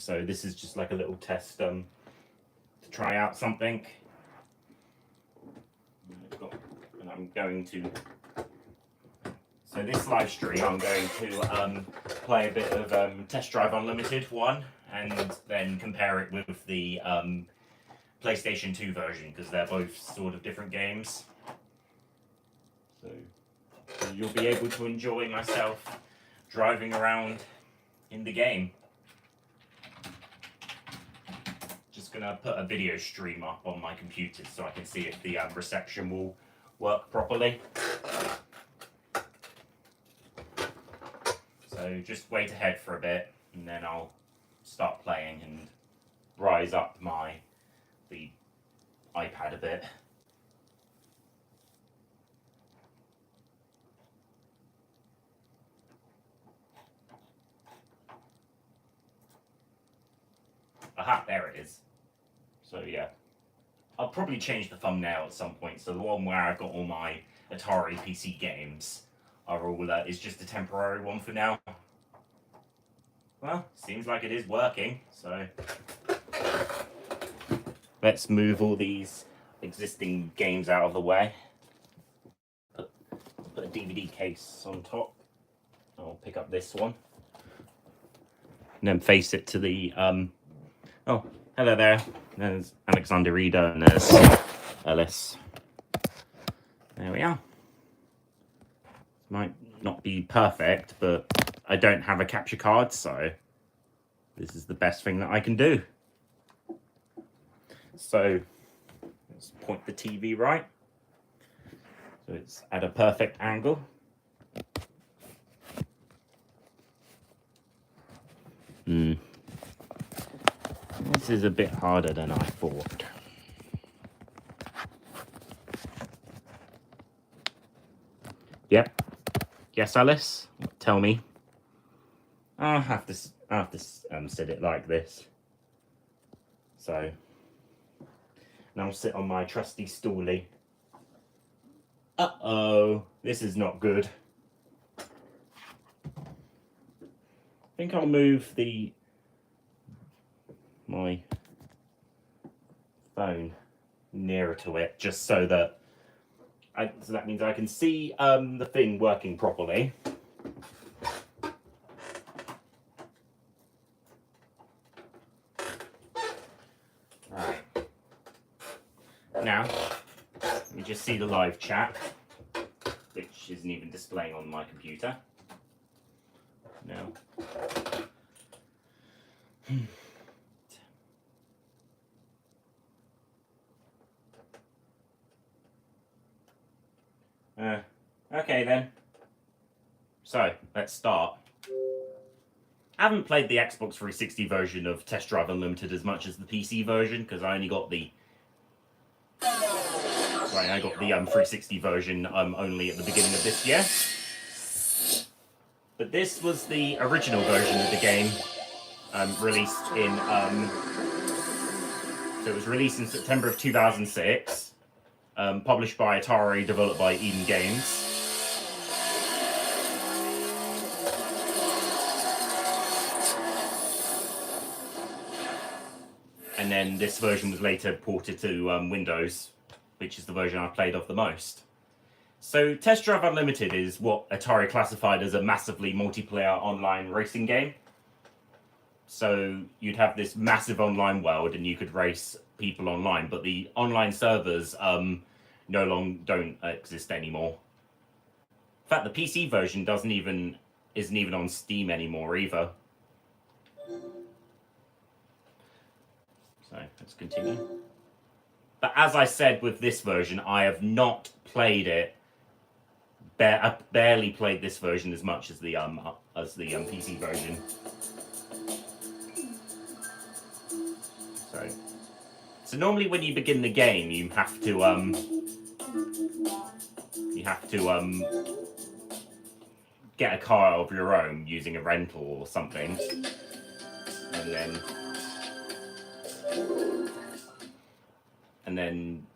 So this is just like a little test to try out something. And I'm going to. So this live stream, I'm going to play a bit of Test Drive Unlimited 1 and then compare it with the PlayStation 2 version because they're both sort of different games. So you'll be able to enjoy myself driving around in the game. Just gonna put a video stream up on my computer so I can see if the reception will work properly. So just wait ahead for a bit and then I'll start playing and rise up the iPad a bit. Aha, there it is. So yeah, I'll probably change the thumbnail at some point. So the one where I've got all my Atari Pc Games are all is just a temporary one for now. Well, seems like it is working. So let's move all these existing games out of the way. Put a DVD case on top. I'll pick up this one and then face it to the oh, hello there. There's Alexander Reader and there's Ellis. There we are. Might not be perfect, but I don't have a capture card, so this is the best thing that I can do. So let's point the TV right. So it's at a perfect angle. This is a bit harder than I thought. Yep. Yes, Alice? Tell me. I'll have to sit it like this. So, and I'll sit on my trusty stoolie. Uh-oh, this is not good. I think I'll move my phone nearer to it, just so that so that means I can see the thing working properly. Right. Now, let me just see the live chat, which isn't even displaying on my computer. No. Okay then. So, let's start. I haven't played the Xbox 360 version of Test Drive Unlimited as much as the PC version, because I only got the... Sorry, I got the 360 version only at the beginning of this year. But this was the original version of the game, released in... so it was released in September of 2006. Published by Atari, developed by Eden Games. And then this version was later ported to Windows, which is the version I've played of the most. So Test Drive Unlimited is what Atari classified as a massively multiplayer online racing game. So you'd have this massive online world and you could race people online, but the online servers don't exist anymore. In fact, the PC version isn't even on Steam anymore either. So let's continue. But as I said with this version, I have not played it. I barely played this version as much as the PC version. So normally when you begin the game, you have to get a car of your own using a rental or something, and then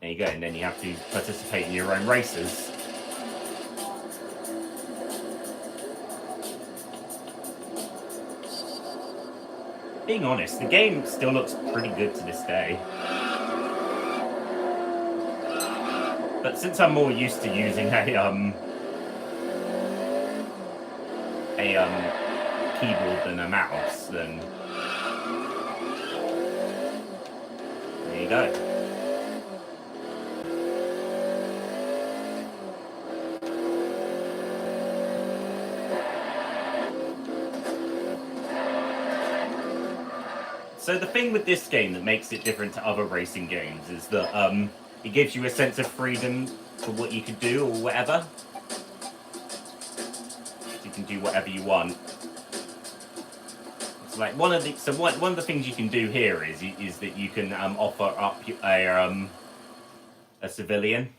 there you go, and then you have to participate in your own races. being honest, the game still looks pretty good to this day. But since I'm more used to using a keyboard than a mouse, then there you go. So the thing with this game that makes it different to other racing games is that it gives you a sense of freedom for what you can do or whatever. You can do whatever you want. It's like one of the things you can do here is that you can offer up a civilian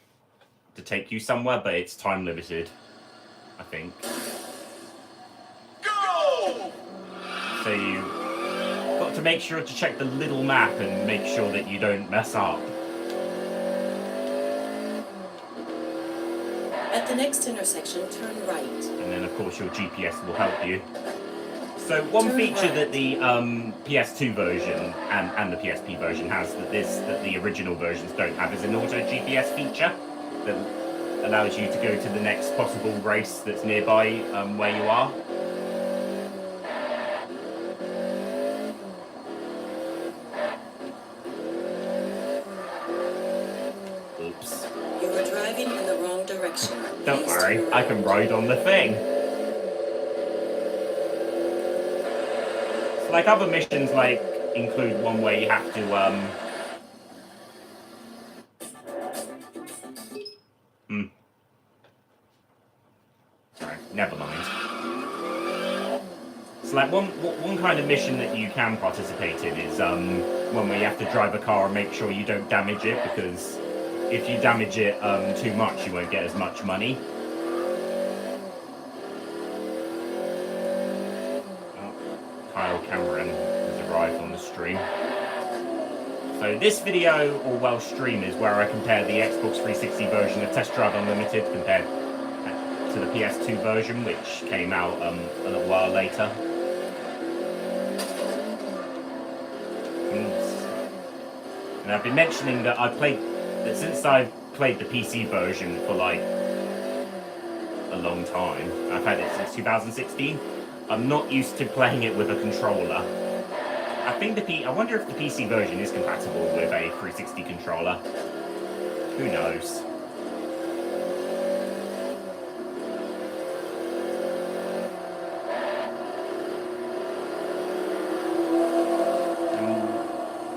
to take you somewhere, but it's time limited, I think. Go! So you got to make sure to check the little map and make sure that you don't mess up. At the next intersection, turn right. And then, of course, your GPS will help you. So one feature that the PS2 version and the PSP version has that the original versions don't have is an auto GPS feature that allows you to go to the next possible race that's nearby where you are. Oops. You were driving in the wrong direction. Don't worry, I can ride on the thing. So like other missions include one where you have to Sorry, never mind. So like one kind of mission that you can participate in is one where you have to drive a car and make sure you don't damage it, because if you damage it too much, you won't get as much money. Oh, Kyle Cameron has arrived on the stream. So this video, or well, stream, is where I compare the Xbox 360 version of Test Drive Unlimited compared to the PS2 version, which came out a little while later. And I've been mentioning that since I've played the PC version for like a long time, I've had it since 2016, I'm not used to playing it with a controller. I wonder if the PC version is compatible with a 360 controller. Who knows?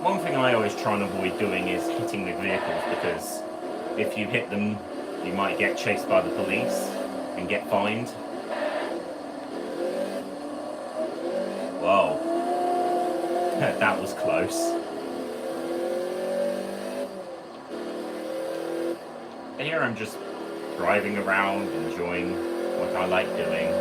One thing I always try and avoid doing is hitting the vehicles, because if you hit them, you might get chased by the police and get fined. Whoa. That was close. And here I'm just driving around, enjoying what I like doing.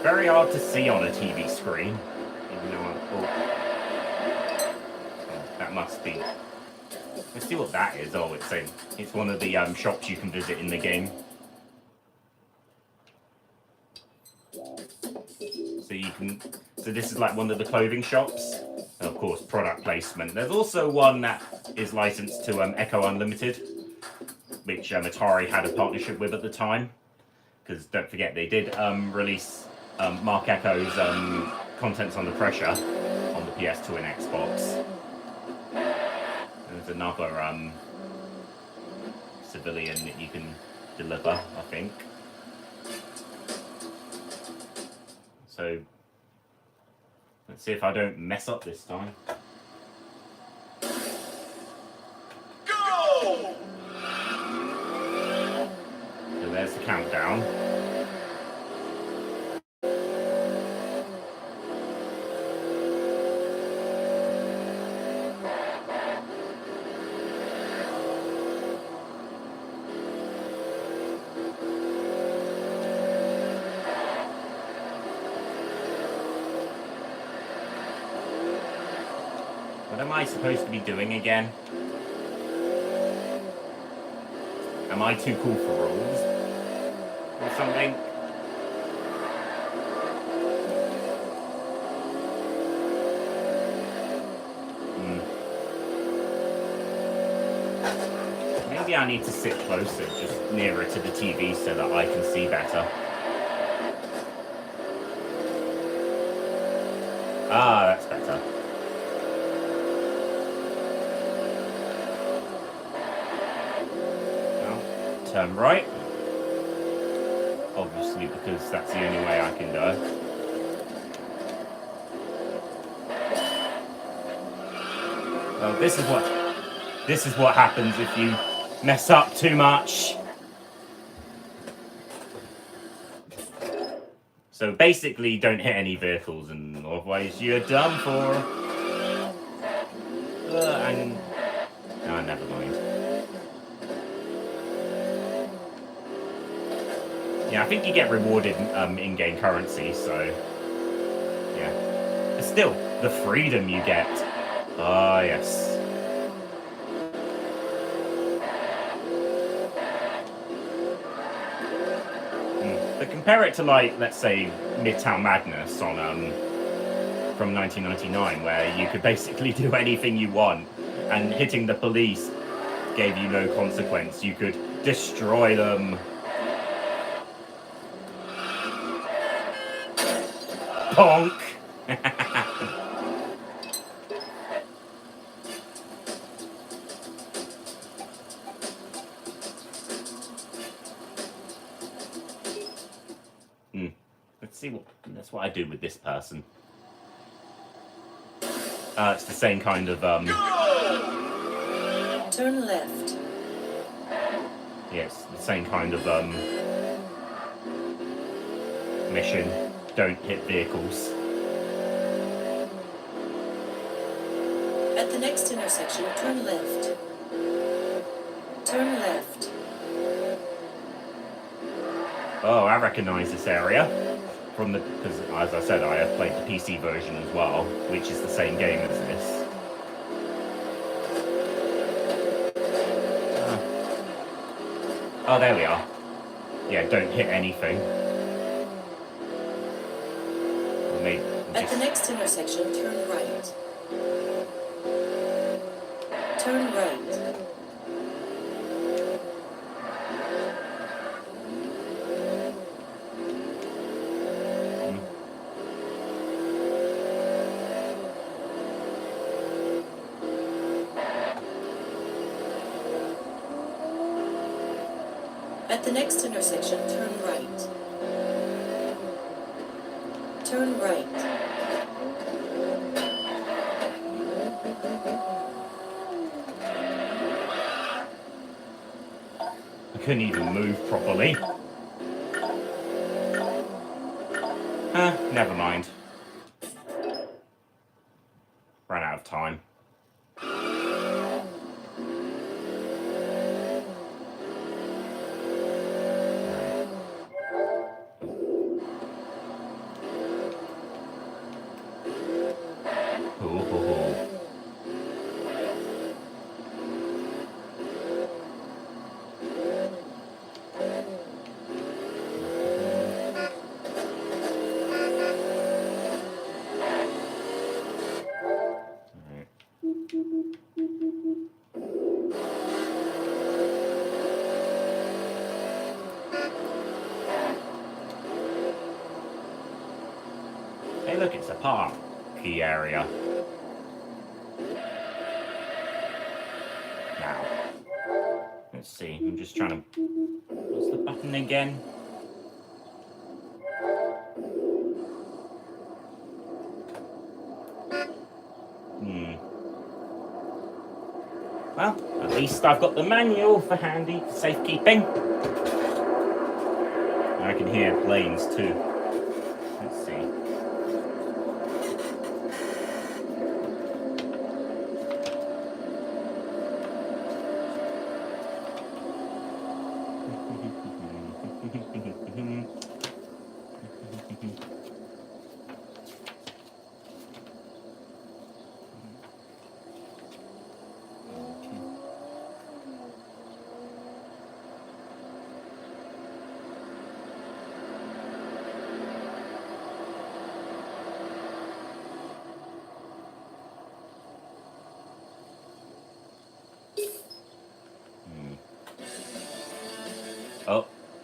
Very hard to see on a TV screen. Even though that must be. Let's see what that is. Oh, it's one of the shops you can visit in the game. So this is like one of the clothing shops. And of course, product placement. There's also one that is licensed to Echo Unlimited, which Atari had a partnership with at the time. Because don't forget, they did release Mark Echo's Contents Under Pressure on the PS2 and Xbox. There's another civilian that you can deliver, I think. So let's see if I don't mess up this time. Go! So there's the countdown. What am I supposed to be doing again? Am I too cool for rules? Or something? Maybe I need to sit closer, just nearer to the TV so that I can see better. Ah, that's better. Now, turn right. Obviously, because that's the only way I can go. Well, this is what happens if you mess up too much. So basically, don't hit any vehicles, and otherwise you're done for. And no, never mind. Yeah, I think you get rewarded in-game currency, so yeah. But still, the freedom you get. Ah, yes. But compare it to, like, let's say, Midtown Madness on from 1999, where you could basically do anything you want, and hitting the police gave you no consequence. You could destroy them. Bonk! Let's see that's what I do with this person. It's the same kind of Turn left. yes, the same kind of mission. Don't hit vehicles. At the next intersection, turn left. Turn left. Oh, I recognise this area from because, as I said, I have played the PC version as well, which is the same game as this. Oh, there we are. Yeah, don't hit anything. At the next intersection, turn right. Turn right. At the next intersection, turn right. Turn right. I couldn't even move properly. Never mind. Ran out of time. Hey, look, it's a parky area. Now, let's see. I'm just trying to. What's the button again? Well, at least I've got the manual for handy for safekeeping. I can hear planes too. Let's see.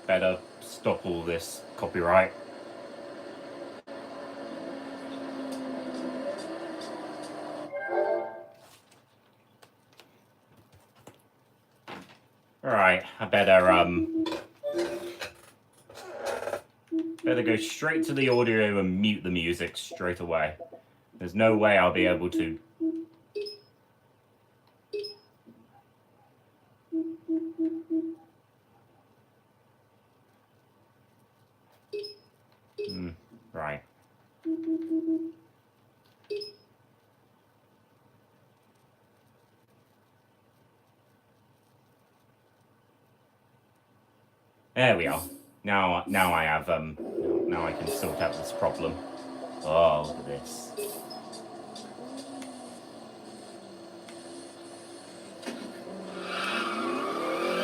better stop all this copyright. Alright, I better go straight to the audio and mute the music straight away. There's no way I'll be able to. Right. There we are. Now I have now I can sort out this problem. Oh, look at this.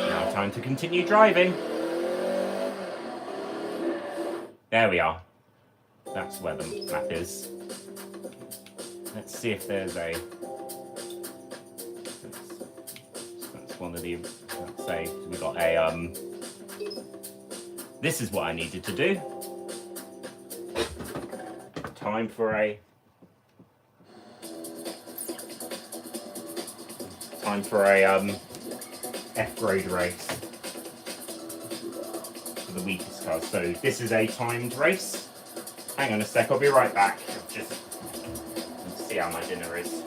Now time to continue driving. There we are. That's where the map is. Let's see if there's a. That's one of the. Let's say we got a. This is what I needed to do. Time for a. F-grade race for the weakest cars. So this is a timed race. Hang on a sec, I'll be right back. Just let's see how my dinner is.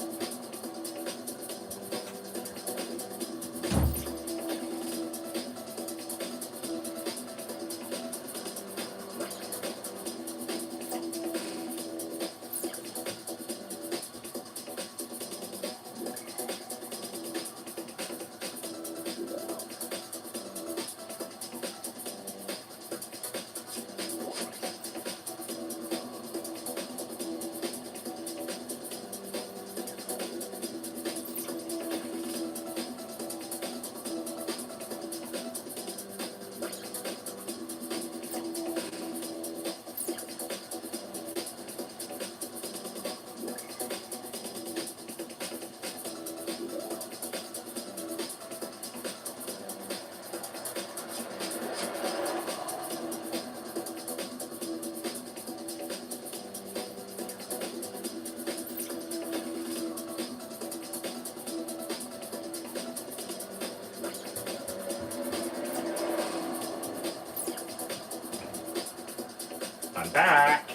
I'm back.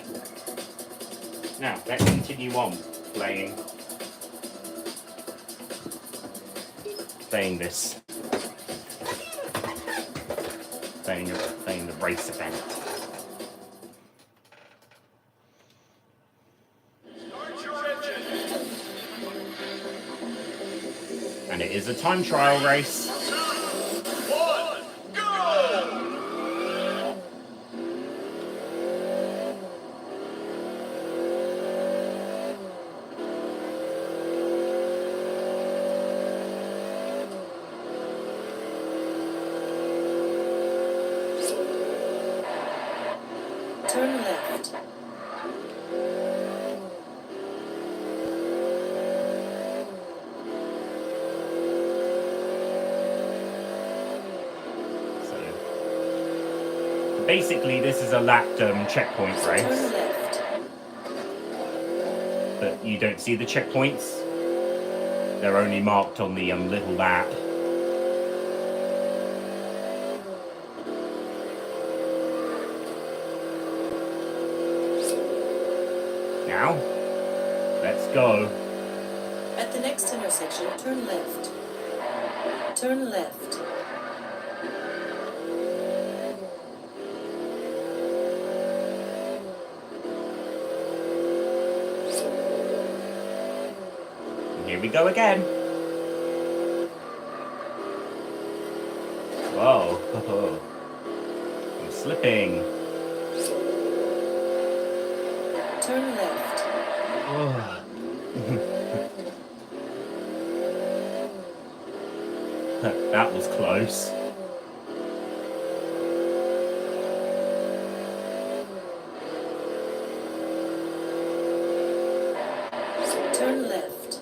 Now let's continue on playing this. Playing the race event. And it is a time trial race. Turn left. So basically, this is a lapped checkpoint race. Turn left. But you don't see the checkpoints. They're only marked on the little lap. Now, let's go. At the next intersection, turn left. Turn left. And here we go again. Whoa. I'm slipping. Turn left. That was close. Turn left.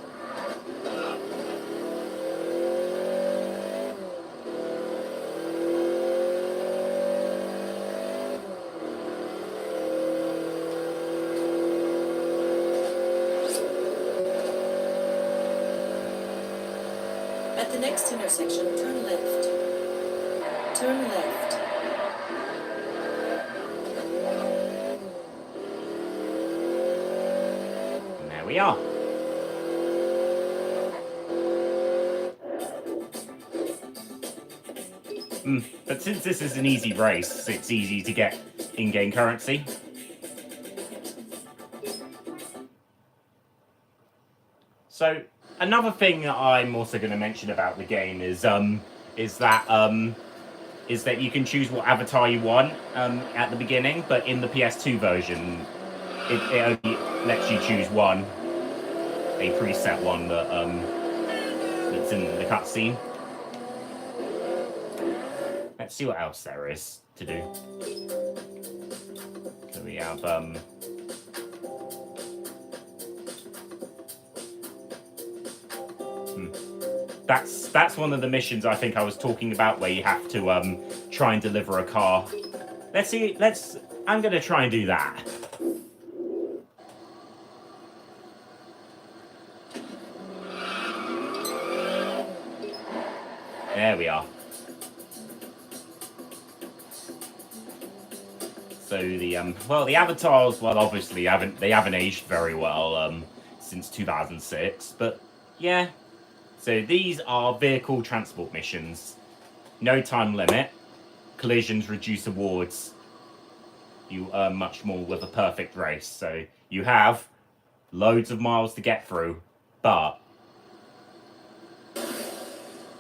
At the next intersection, turn left. Turn left. And there we are. But since this is an easy race, it's easy to get in-game currency. So another thing that I'm also going to mention about the game is that you can choose what avatar you want at the beginning, but in the PS2 version, it only lets you choose one, a preset one that's in the cutscene. Let's see what else there is to do. So we have That's one of the missions I think I was talking about where you have to try and deliver a car. I'm gonna try and do that. There we are. So the avatars, well, obviously they haven't aged very well since 2006, but yeah. So these are vehicle transport missions. No time limit. Collisions reduce awards. You earn much more with a perfect race. So you have loads of miles to get through, but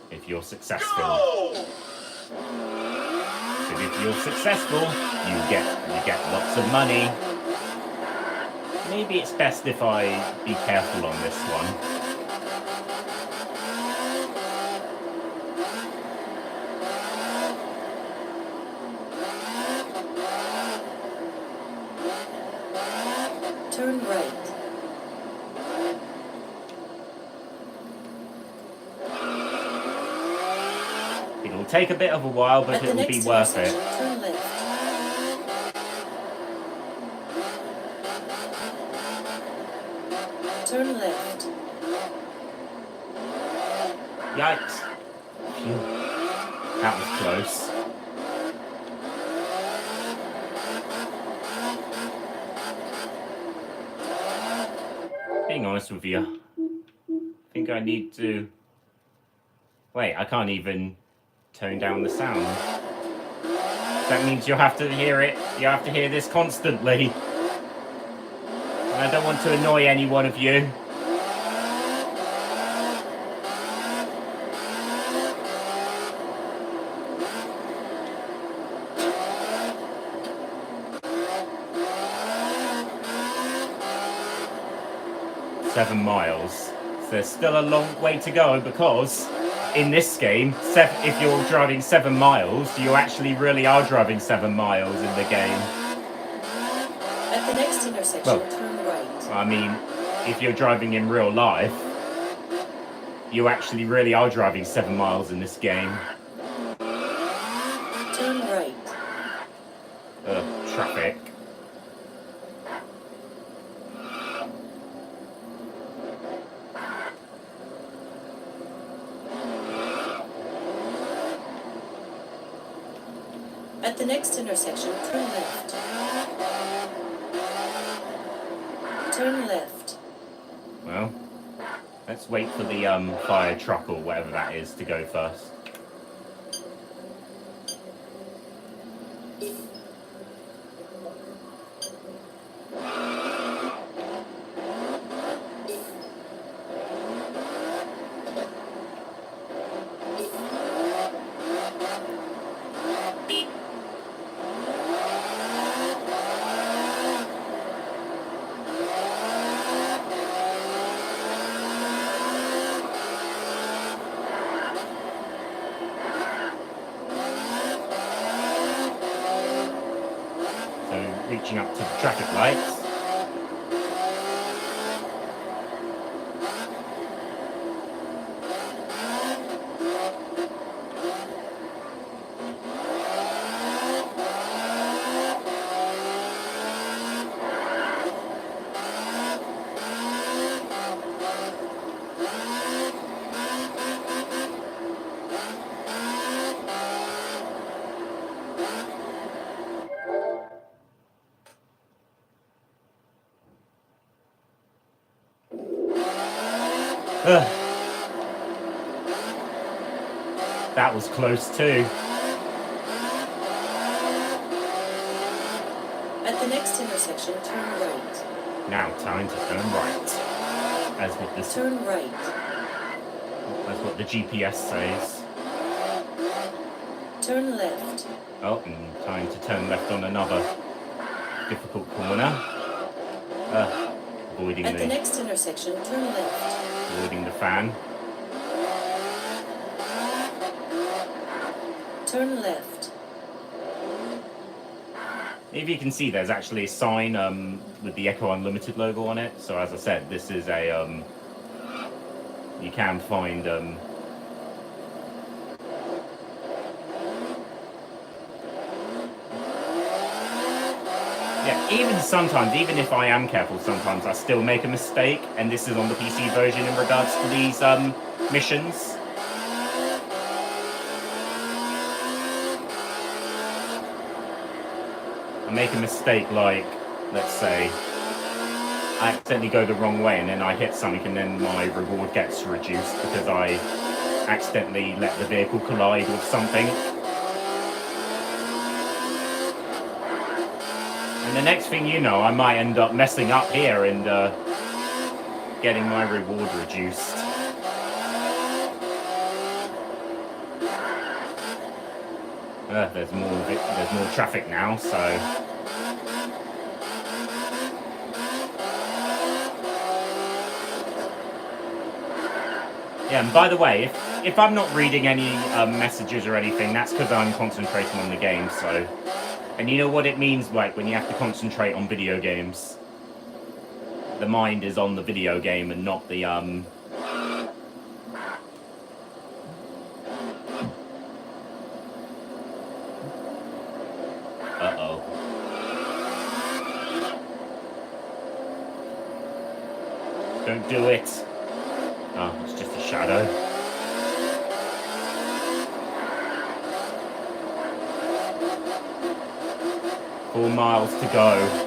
if you're successful, you get lots of money. Maybe it's best if I be careful on this one. Turn right. It'll take a bit of a while, but it will be worth it. Turn left. Turn left. Yikes. Phew. That was close. Being honest with you, I think I need to... Wait, I can't even tone down the sound. That means you'll have to hear it. You have to hear this constantly. And I don't want to annoy any one of you. $7 miles. So there's still a long way to go because in this game, if you're driving 7 miles, you actually really are driving 7 miles in the game. At the next intersection, turn right. I mean, if you're driving in real life, you actually really are driving 7 miles in this game. Turn right. Traffic. At the next intersection, turn left. Turn left. Well, let's wait for the fire truck or whatever that is to go first. Reaching up to the traffic lights. Ugh. That was close too. At the next intersection, turn right. Now time to turn right. As what this Turn right. That's what the GPS says. Turn left. Oh, and time to turn left on another difficult corner. Avoiding At the next intersection, turn left. avoiding the fan. Turn left. If you can see, there's actually a sign with the Echo Unlimited logo on it. So as I said, this is a you can find yeah, even sometimes, even if I am careful, sometimes I still make a mistake, and this is on the PC version in regards to these missions. I make a mistake, like, let's say, I accidentally go the wrong way and then I hit something and then my reward gets reduced because I accidentally let the vehicle collide with something. And the next thing you know, I might end up messing up here and getting my reward reduced. There's more traffic now, so yeah. And by the way, if I'm not reading any messages or anything, that's because I'm concentrating on the game. So, and you know what it means, like when you have to concentrate on video games, the mind is on the video game and not the Uh-oh. Don't do it. Oh, it's just a shadow. Four miles to go.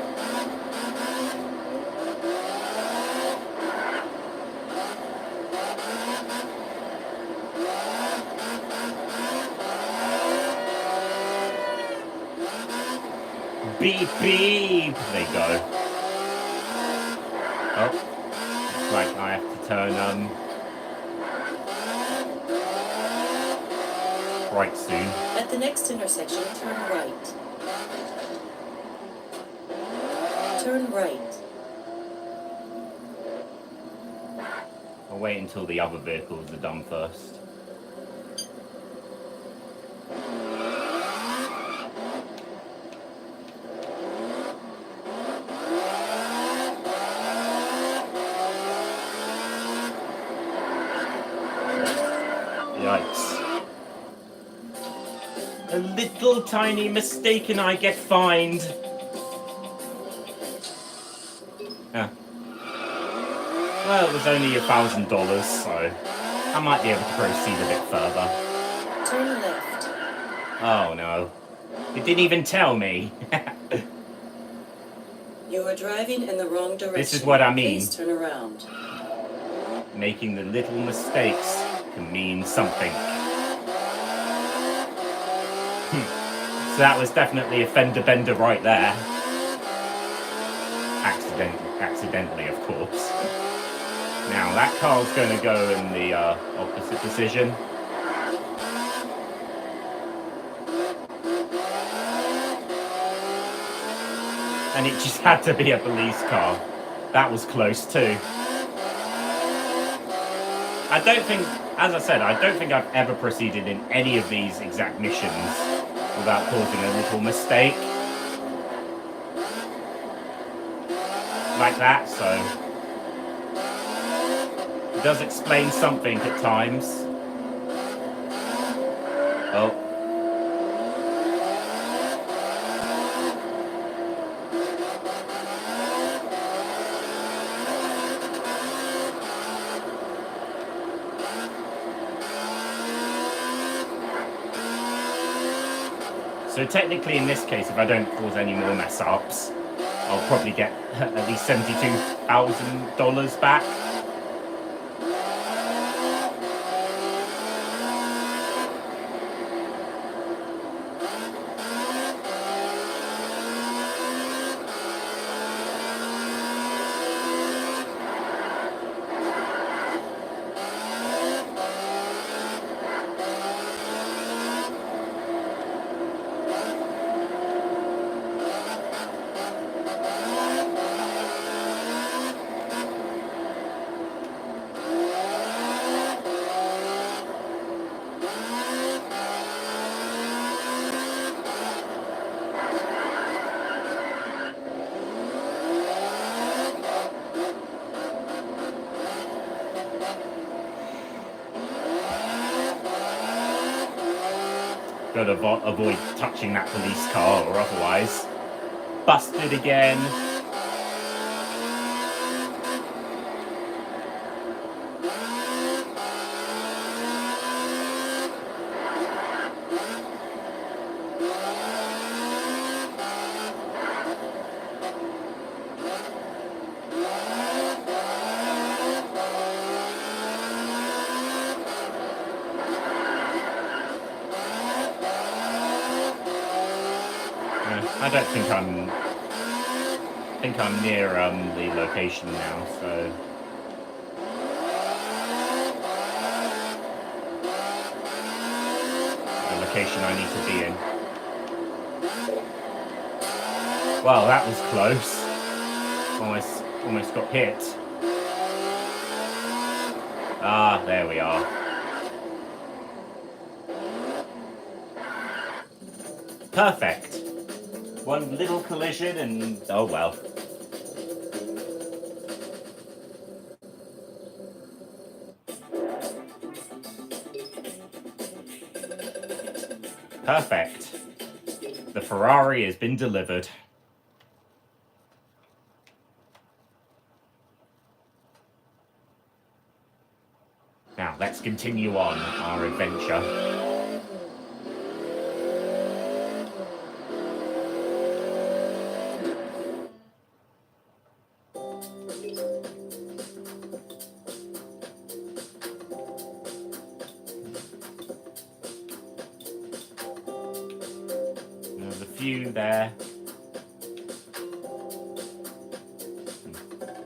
Beep, beep! There you go. Oh, looks like I have to turn, right soon. At the next intersection, turn right. Turn right. I'll wait until the other vehicles are done first. Yikes. A little tiny mistake and I get fined. Yeah. Well, it was only $1,000, so I might be able to proceed a bit further. Turn left. Oh no. It didn't even tell me. You are driving in the wrong direction. This is what I mean. Please turn around. Making the little mistakes can mean something. So that was definitely a fender bender right there. Accidentally, of course. Now that car's going to go in the opposite position. And it just had to be a police car. That was close too. I don't think, as I said, I don't think I've ever proceeded in any of these exact missions without causing a little mistake. Like that, so it does explain something at times. Oh. So technically in this case, if I don't cause any more mess ups, I'll probably get at least $72,000 back. Gotta avoid touching that police car, or otherwise busted again. I don't think I'm near the location now, so the location I need to be in. Well, that was close. Almost got hit. Ah, there we are. Perfect. One little collision and oh well. Perfect. The Ferrari has been delivered. Now let's continue on our adventure. There's a few there.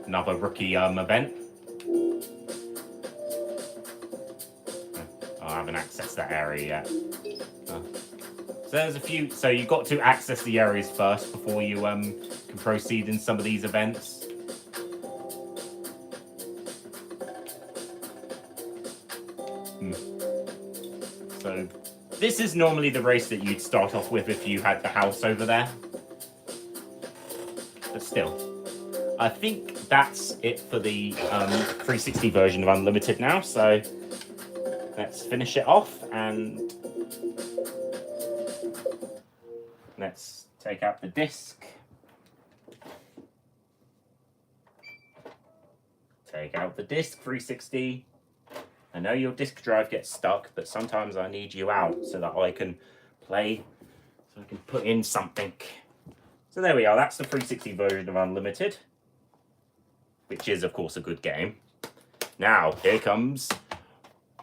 Another rookie event. I haven't accessed that area yet. Oh. So there's a few. So you've got to access the areas first before you can proceed in some of these events. So this is normally the race that you'd start off with if you had the house over there. But still, I think that's it for the 360 version of Unlimited now. So let's finish it off and let's take out the disc. Take out the disc, 360. I know your disk drive gets stuck, but sometimes I need you out so that I can play, so I can put in something. So there we are, that's the 360 version of Unlimited, which is of course a good game. Now, here comes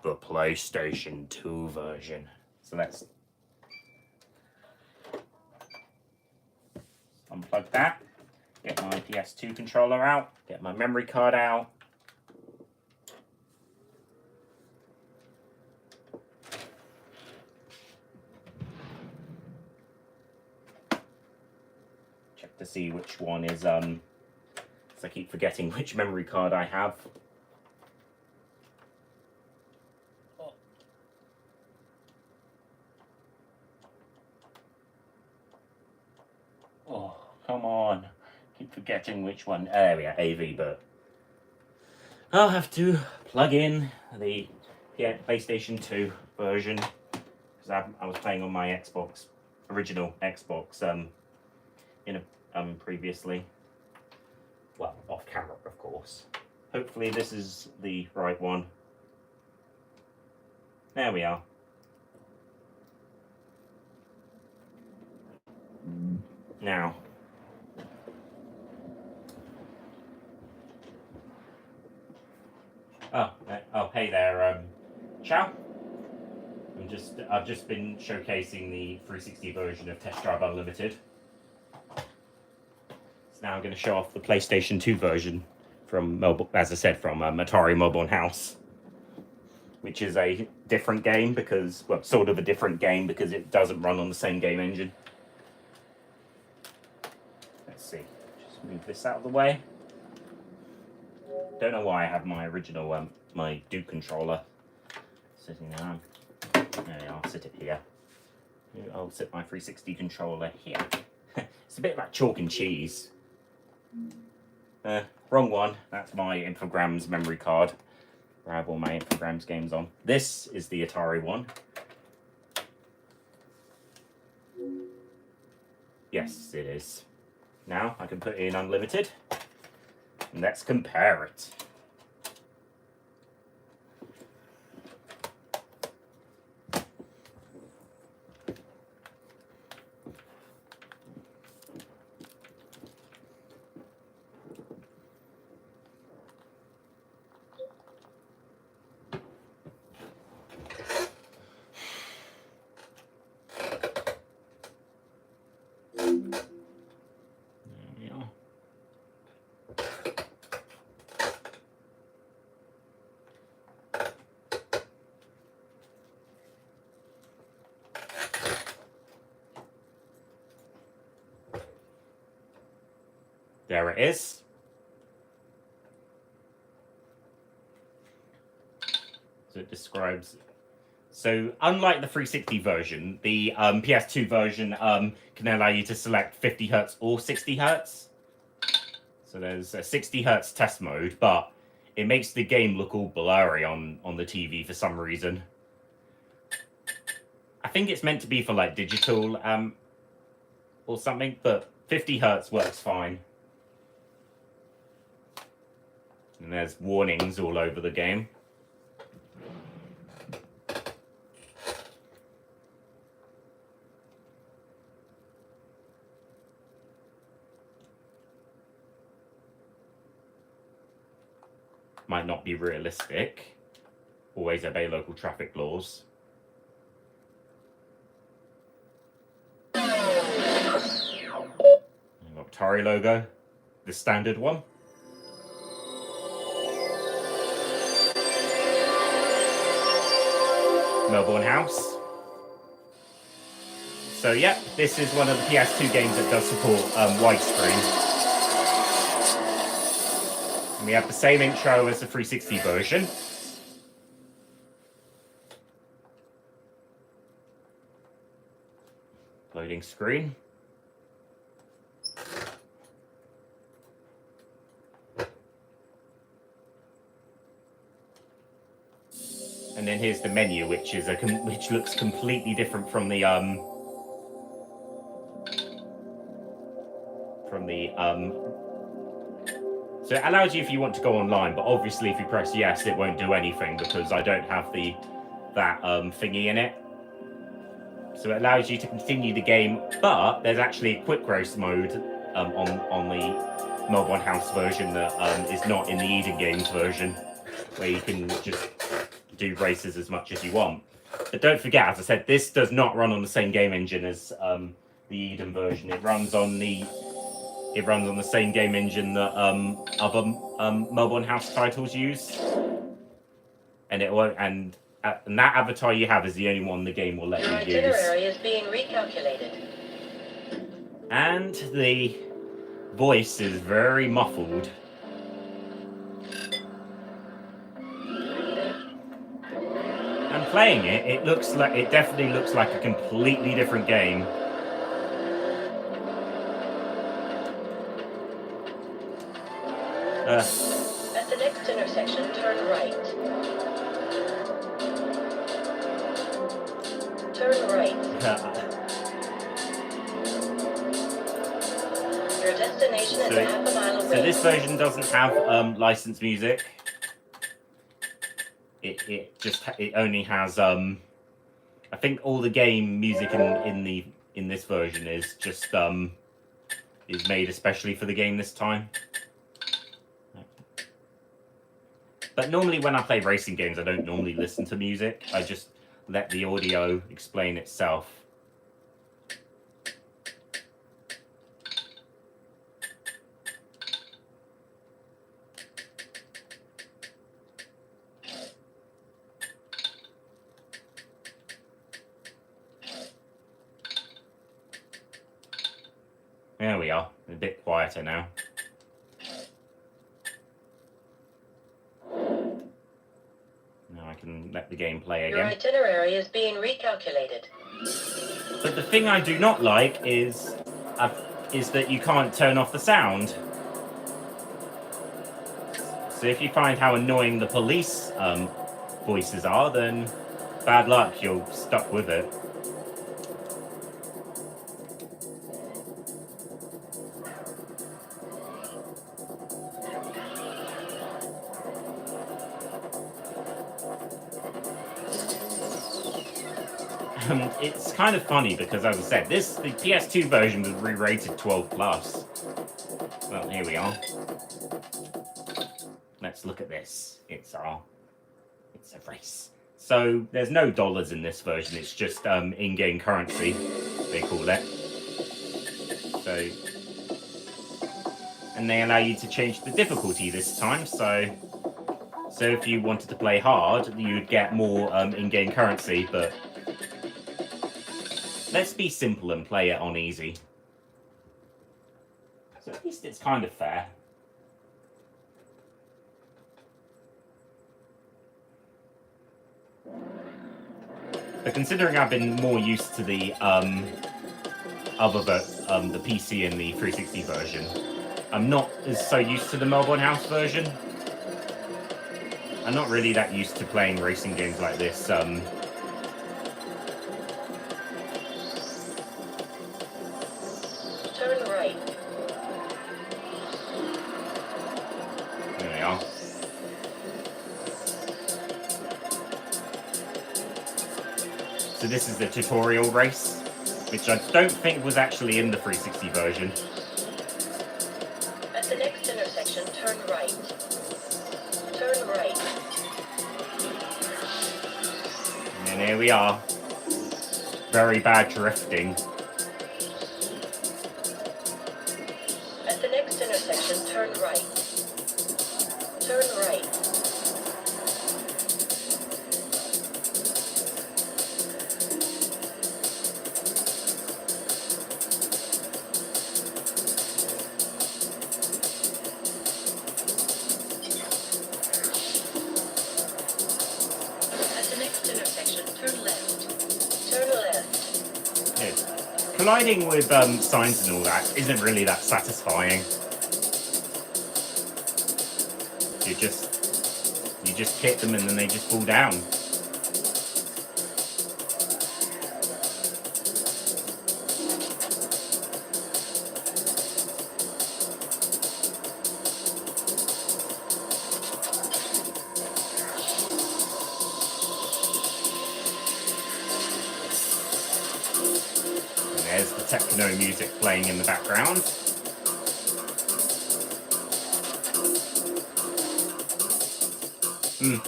the PlayStation 2 version. So let's unplug that, get my PS2 controller out, get my memory card out. Check to see which one is, because I keep forgetting which memory card I have. Oh, come on. Keep forgetting which one. There we are, AV, but I'll have to plug in the PlayStation 2 version because I was playing on my Xbox, original Xbox, previously. Well, off camera, of course. Hopefully this is the right one. There we are. Now, oh, hey there, Chow. I've just been showcasing the 360 version of Test Drive Unlimited. So now I'm going to show off the PlayStation 2 version from Melbourne, as I said, from Atari Melbourne House, which is a different game because, well, sort of a different game because it doesn't run on the same game engine. Let's see, just move this out of the way. Don't know why I have my original, my Duke controller sitting there. sit it here. I'll sit my 360 controller here. It's a bit like chalk and cheese. Wrong one. That's my Infogrames memory card, where I have all my Infogrames games on. This is the Atari one. Yes, it is. Now I can put in unlimited. And let's compare it. There it is. So it describes. So unlike the 360 version, the PS2 version can allow you to select 50 Hz or 60 Hz. So there's a 60 Hz test mode, but it makes the game look all blurry on the TV for some reason. I think it's meant to be for like digital or something, but 50 Hz works fine. And there's warnings all over the game. Might not be realistic. Always obey local traffic laws. Atari logo, the standard one. Melbourne House. So yeah, this is one of the PS2 games that does support widescreen. And we have the same intro as the 360 version. Loading screen. And then here's the menu, which looks completely different from the So it allows you if you want to go online, but obviously if you press yes, it won't do anything because I don't have that thingy in it. So it allows you to continue the game, but there's actually a quick race mode on the Melbourne House version that is not in the Eden Games version, where you can just do races as much as you want. But don't forget, as I said, this does not run on the same game engine as the Eden version. It runs on the same game engine that other Melbourne House titles use, and that avatar you have is the only one the game will let you use. Your itinerary is being recalculated. And the voice is very muffled. And playing it, it definitely looks like a completely different game. At the next intersection, turn right. Turn right. Your destination is half a mile away. So this version doesn't have licensed music. It only has I think all the game music in this version is just is made especially for the game this time. But normally when I play racing games, I don't normally listen to music. I just let the audio explain itself. There we are, a bit quieter now. let the game play Your again. itinerary is being recalculated. But the thing I do not like is that you can't turn off the sound. So if you find how annoying the police voices are, then bad luck, you're stuck with it. It's kind of funny because, as I said, the PS2 version was re-rated 12+. Well, here we are. Let's look at this. It's a race. So there's no dollars in this version. It's just in-game currency, they call it. So, and they allow you to change the difficulty this time. So if you wanted to play hard, you'd get more in-game currency, but let's be simple and play it on easy. So at least it's kind of fair. But considering I've been more used to the the PC and the 360 version, I'm not so used to the Melbourne House version. I'm not really that used to playing racing games like this. Turn right. There we are. So this is the tutorial race, which I don't think was actually in the 360 version. At the next intersection, turn right. Turn right. And here we are. Very bad drifting. At the next intersection, turn right. Turn right. Colliding with signs and all that isn't really that satisfying. You just hit them and then they just fall down. There's the techno music playing in the background.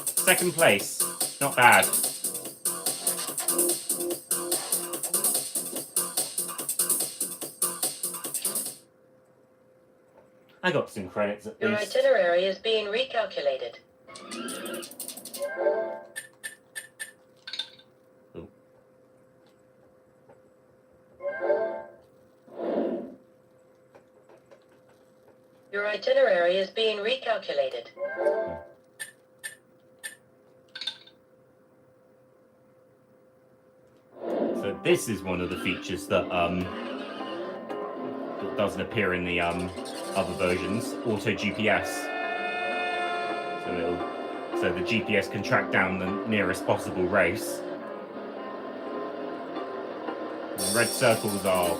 Second place. Not bad. I got some credits at least. Your itinerary is being recalculated. Your itinerary is being recalculated. So this is one of the features that doesn't appear in the other versions. Auto GPS. So the GPS can track down the nearest possible race. The red circles are.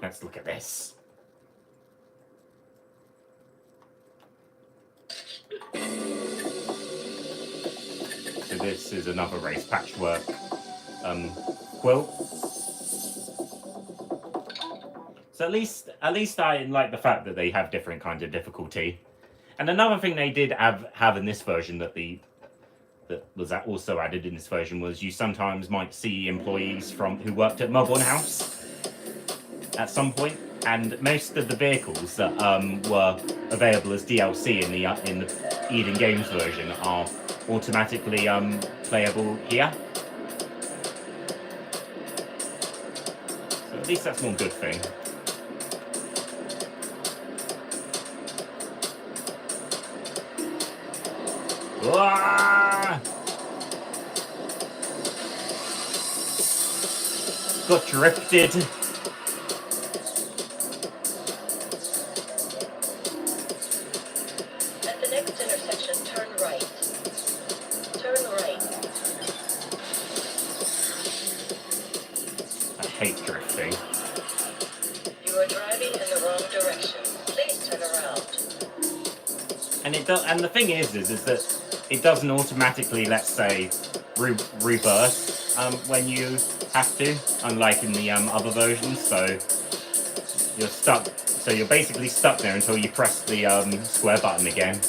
Let's look at this. So this is another race, patchwork quilt. So at least I like the fact that they have different kinds of difficulty. And another thing they did have in this version that was also added in this version was you sometimes might see employees who worked at Melbourne House at some point, and most of the vehicles that were available as DLC in the Eden Games version are automatically playable here. So at least that's one good thing. Ah! Got drifted. At the next intersection, turn right. Turn right. I hate drifting. You are driving in the wrong direction. Please turn around. And and the thing is that it doesn't automatically, let's say, reverse when you have to, unlike in the other versions. So you're stuck. So you're basically stuck there until you press the square button again.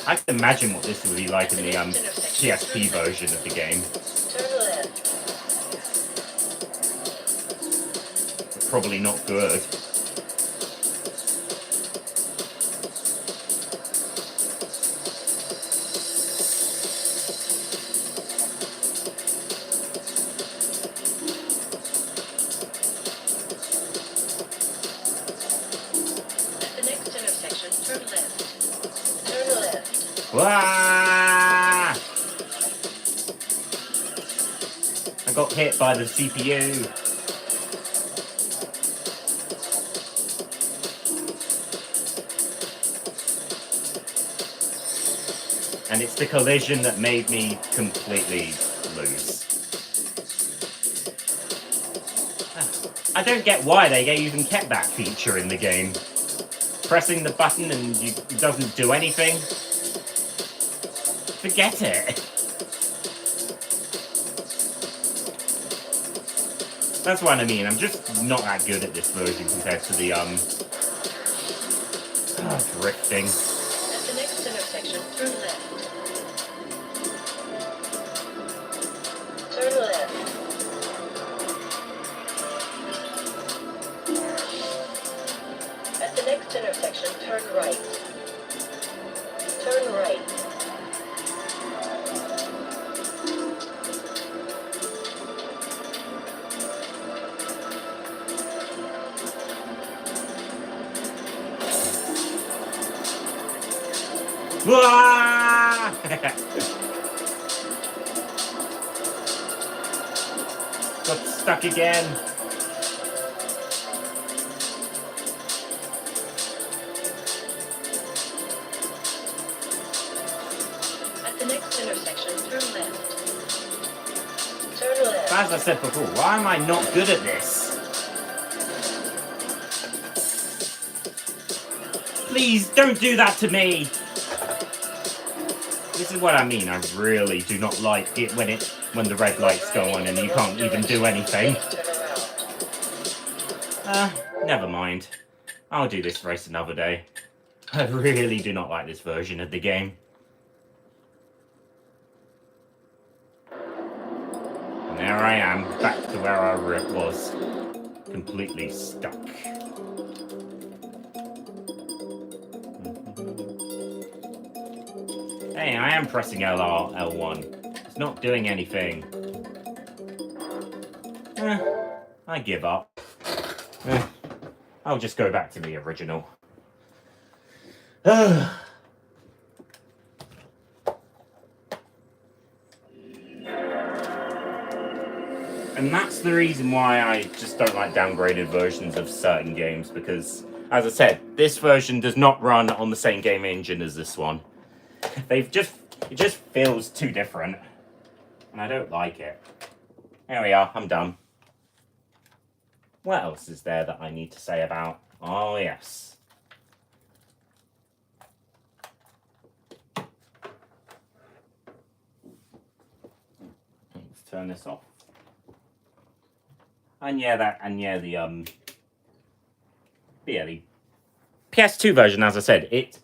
I can imagine what this would be like in the PSP version of the game. Turn left. But probably not good. At the next intersection, turn left. Turn left. Wah! I got hit by the CPU. And it's the collision that made me completely lose. I don't get why they even kept that feature in the game. Pressing the button and it doesn't do anything. Forget it. That's what I mean. I'm just not that good at this version compared to the drifting. At the next intersection, turn left. Turn left. At the next intersection, turn right. Turn right. Wah! Got stuck again. At the next intersection, turn left. Turn left. As I said before, why am I not good at this? Please don't do that to me. This is what I mean. I really do not like it when the red lights go on and you can't even do anything. Never mind. I'll do this race another day. I really do not like this version of the game. And there I am, back to where I was. Completely stuck. Hey, I am pressing LR, L1. It's not doing anything. I give up. I'll just go back to the original. And that's the reason why I just don't like downgraded versions of certain games, because, as I said, this version does not run on the same game engine as this one. It just feels too different, and I don't like it. There we are, I'm done. What else is there that I need to say about? Oh, yes. Let's turn this off. And yeah, the PS2 version, as I said, it's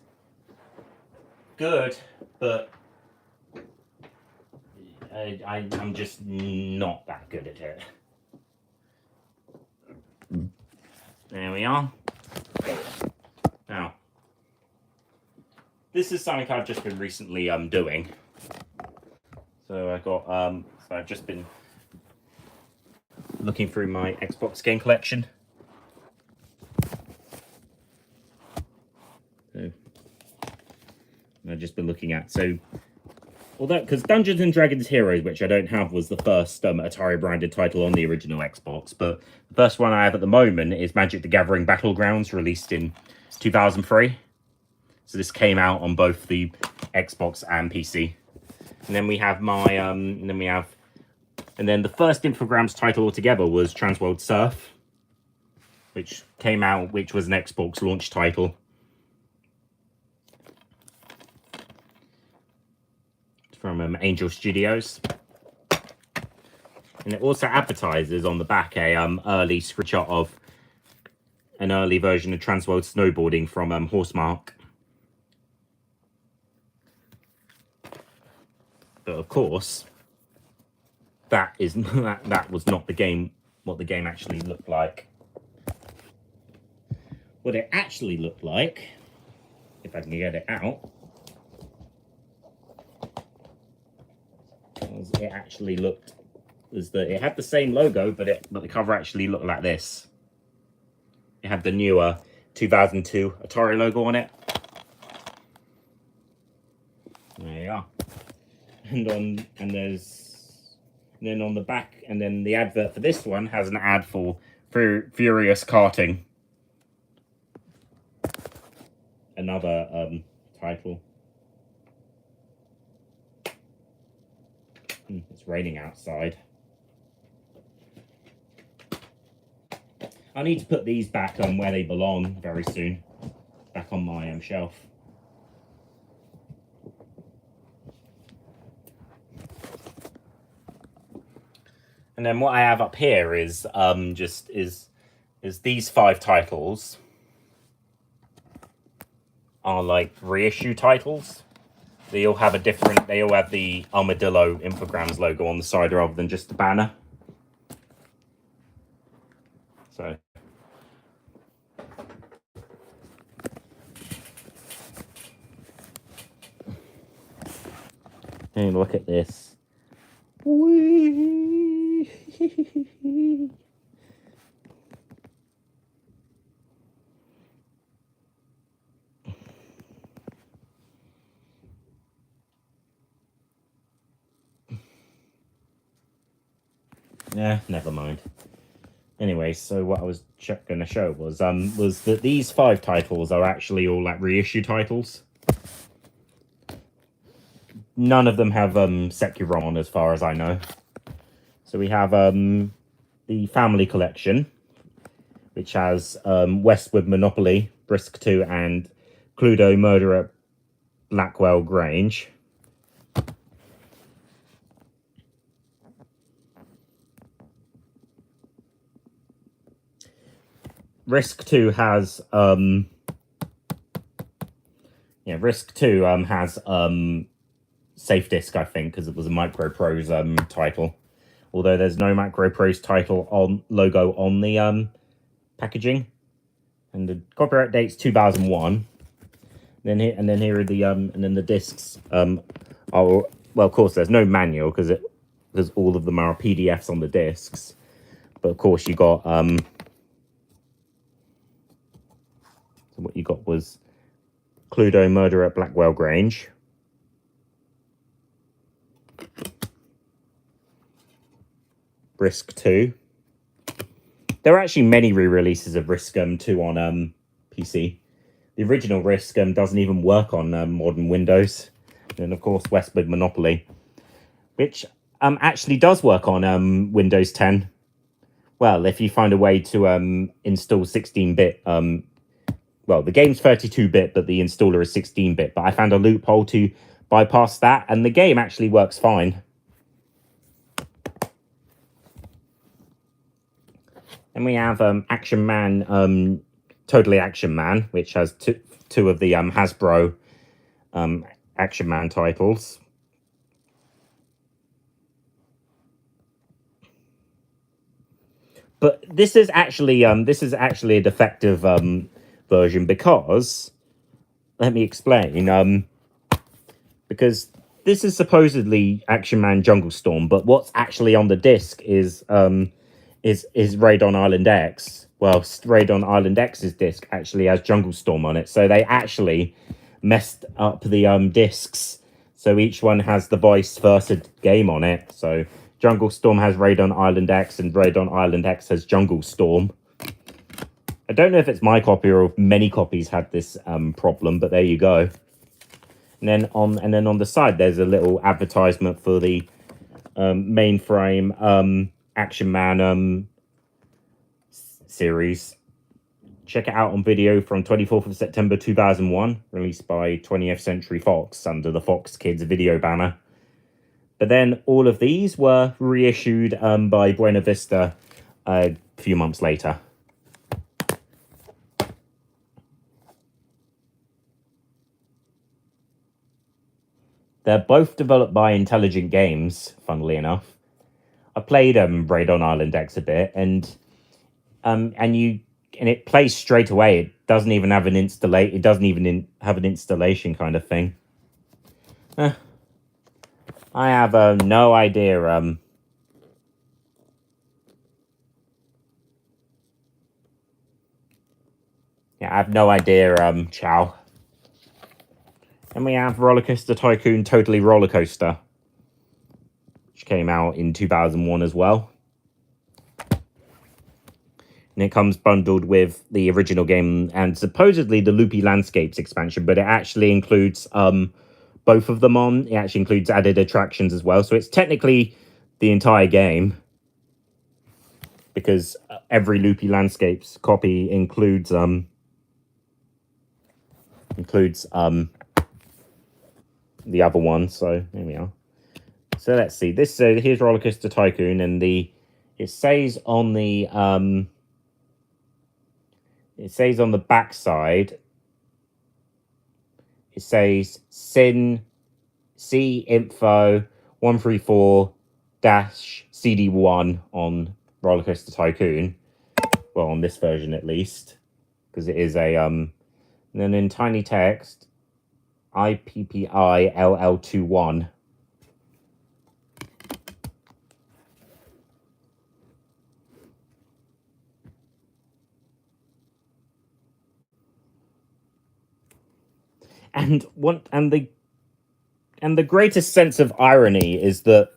good, but I'm just not that good at it. There we are. Now, this is something I've just been recently doing. So I got so I've just been looking through my Xbox game collection. So, I've just been looking at. So, although, because Dungeons and Dragons Heroes, which I don't have, was the first Atari branded title on the original Xbox, but the first one I have at the moment is Magic the Gathering Battlegrounds, released in 2003. So this came out on both the Xbox and PC. And then we have my, and then the first Infogrames title altogether was Transworld Surf, which came out, which was an Xbox launch title. From Angel Studios. And it also advertises on the back a early screenshot of an early version of Transworld Snowboarding from Horsemark. But of course, that was not the game. What the game actually looked like. What it actually looked like, if I can get it out, was it actually looked was that it had the same logo, but the cover actually looked like this. It had the newer 2002 Atari logo on it. There you are. And then on the back, and then the advert for this one has an ad for Furious Karting. Another title. It's raining outside. I need to put these back on where they belong very soon. Back on my shelf. And then what I have up here is is these 5 titles are like reissue titles. They all have the Armadillo Infogrames logo on the side rather than just the banner. So hey, look at this. Whee! Yeah, never mind. Anyway, so what I was going to show was that these 5 titles are actually all like reissue titles. None of them have Sekiro on, as far as I know. So we have the Family Collection, which has Westwood Monopoly, Brisk 2, and Cluedo Murder at Blackwell Grange. Risk 2 has Risk 2 has Safe Disc, I think, because it was a Microprose title. Although there's no Microprose title logo on the packaging. And the copyright date's 2001. Then here are the discs are, well, of course there's no manual because all of them are PDFs on the discs. But of course you got so what you got was Cluedo Murder at Blackwell Grange. Risk 2. There are actually many re-releases of Risk 2 on PC. The original Risk doesn't even work on modern Windows. And of course Westwood Monopoly, which actually does work on Windows 10. Well, if you find a way to install 16-bit well, the game's 32-bit, but the installer is 16-bit. But I found a loophole to bypass that, and the game actually works fine. And we have Action Man, Totally Action Man, which has two of the Hasbro Action Man titles. But this is actually a defective version because, let me explain, because this is supposedly Action Man Jungle Storm, but what's actually on the disc is Raid on Island X. Well, Raid on Island X's disc actually has Jungle Storm on it, so they actually messed up the discs. So each one has the vice versa game on it. So Jungle Storm has Raid on Island X, and Raid on Island X has Jungle Storm. I don't know if it's my copy or if many copies had this problem, but there you go. And then on the side, there's a little advertisement for the mainframe Action Man series. Check it out on video from 24th of September 2001, released by 20th Century Fox under the Fox Kids video banner. But then all of these were reissued by Buena Vista a few months later. They're both developed by Intelligent Games, funnily enough. I played Raid on Island X a bit, and it plays straight away. It doesn't even have an have an installation kind of thing. I have no idea. Yeah, I have no idea. Chow. And we have Roller Coaster Tycoon Totally Roller Coaster, which came out in 2001 as well. And it comes bundled with the original game and supposedly the Loopy Landscapes expansion, but it actually includes both of them on. It actually includes added attractions as well. So it's technically the entire game, because every Loopy Landscapes copy includes the other one. So there we are. So let's see this. So here's Roller Coaster Tycoon, and it says on the back side, it says C info 134-CD1 on Roller Coaster Tycoon. Well, on this version at least, because it is a and then in tiny text, IPPILL21. And the greatest sense of irony is that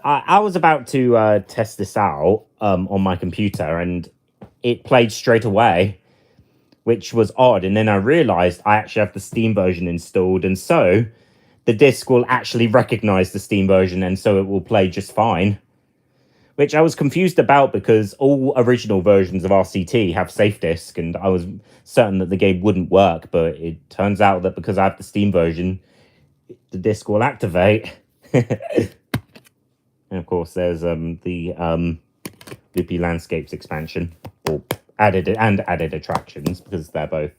I was about to test this out on my computer, and it played straight away, which was odd. And then I realized I actually have the Steam version installed, and so the disc will actually recognize the Steam version, and so it will play just fine. Which I was confused about, because all original versions of RCT have safe disk, and I was certain that the game wouldn't work, but it turns out that because I have the Steam version, the disc will activate. And of course, there's the Loopy Landscapes expansion, or added attractions, because they're both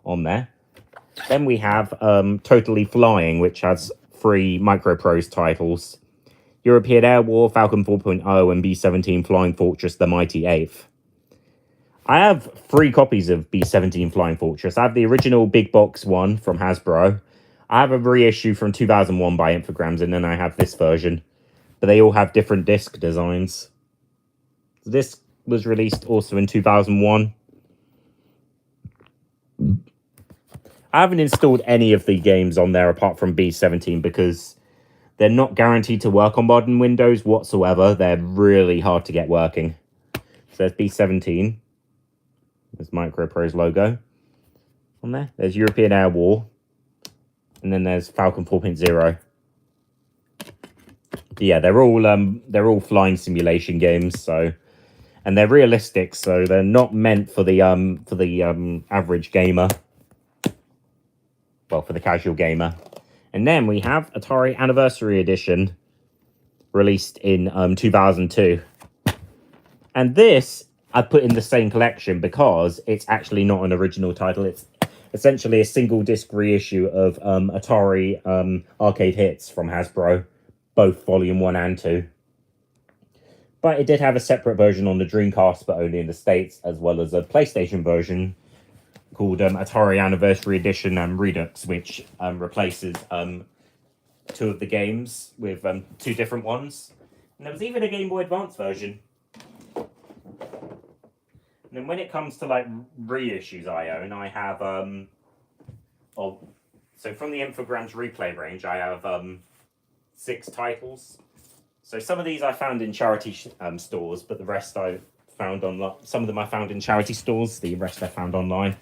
on there. Then we have Totally Flying, which has 3 Microprose titles: European Air War, Falcon 4.0, and B-17 Flying Fortress, The Mighty Eighth. I have 3 copies of B-17 Flying Fortress. I have the original big box one from Hasbro. I have a reissue from 2001 by Infogrames, and then I have this version. But they all have different disc designs. This was released also in 2001. I haven't installed any of the games on there apart from B-17, because they're not guaranteed to work on modern Windows whatsoever. They're really hard to get working. So there's B-17. There's Microprose logo on there. There's European Air War. And then there's Falcon 4.0. Yeah, they're all flying simulation games, so, and they're realistic, so they're not meant for the average gamer. Well, for the casual gamer. And then we have Atari Anniversary Edition, released in 2002. And this I put in the same collection because it's actually not an original title. It's essentially a single disc reissue of Atari arcade hits from Hasbro, both Volume 1 and 2. But it did have a separate version on the Dreamcast, but only in the States, as well as a PlayStation version called Atari Anniversary Edition Redux, which replaces 2 of the games with 2 different ones. And there was even a Game Boy Advance version. And then when it comes to like reissues I own, I have So from the Infogrames replay range, I have 6 titles. So some of these I found in charity stores, but the rest I found online. Some of them I found in charity stores, the rest I found online.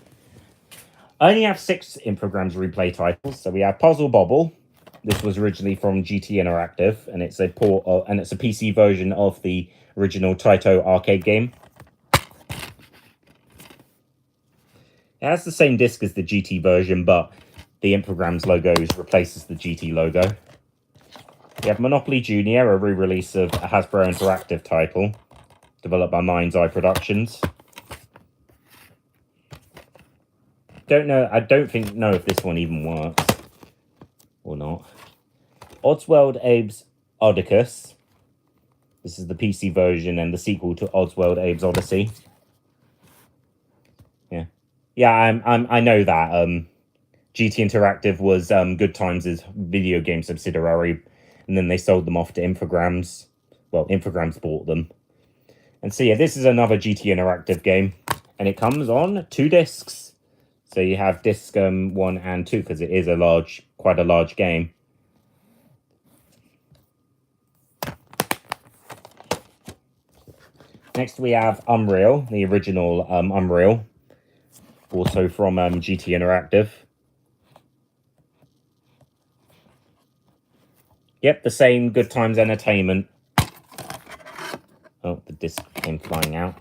I only have 6 Infogrames replay titles. So we have Puzzle Bobble. This was originally from GT Interactive, and it's a port of, and it's a PC version of the original Taito arcade game. It has the same disc as the GT version, but the Infogrames logo replaces the GT logo. We have Monopoly Junior, a re-release of a Hasbro Interactive title, developed by Mind's Eye Productions. I don't know if this one even works or not. Oddsworld Abe's Odyssey. This is the PC version and the sequel to Oddsworld Abe's Odyssey. Yeah, I know that GT Interactive was Good Times' video game subsidiary, and then they sold them off to Infogrames. Well, Infogrames bought them. And so yeah, this is another GT Interactive game, and it comes on 2 discs. So you have disc 1 and 2 because it is quite a large game. Next we have Unreal, the original Unreal, also from GT Interactive. Yep, the same Good Times Entertainment. Oh, the disc came flying out.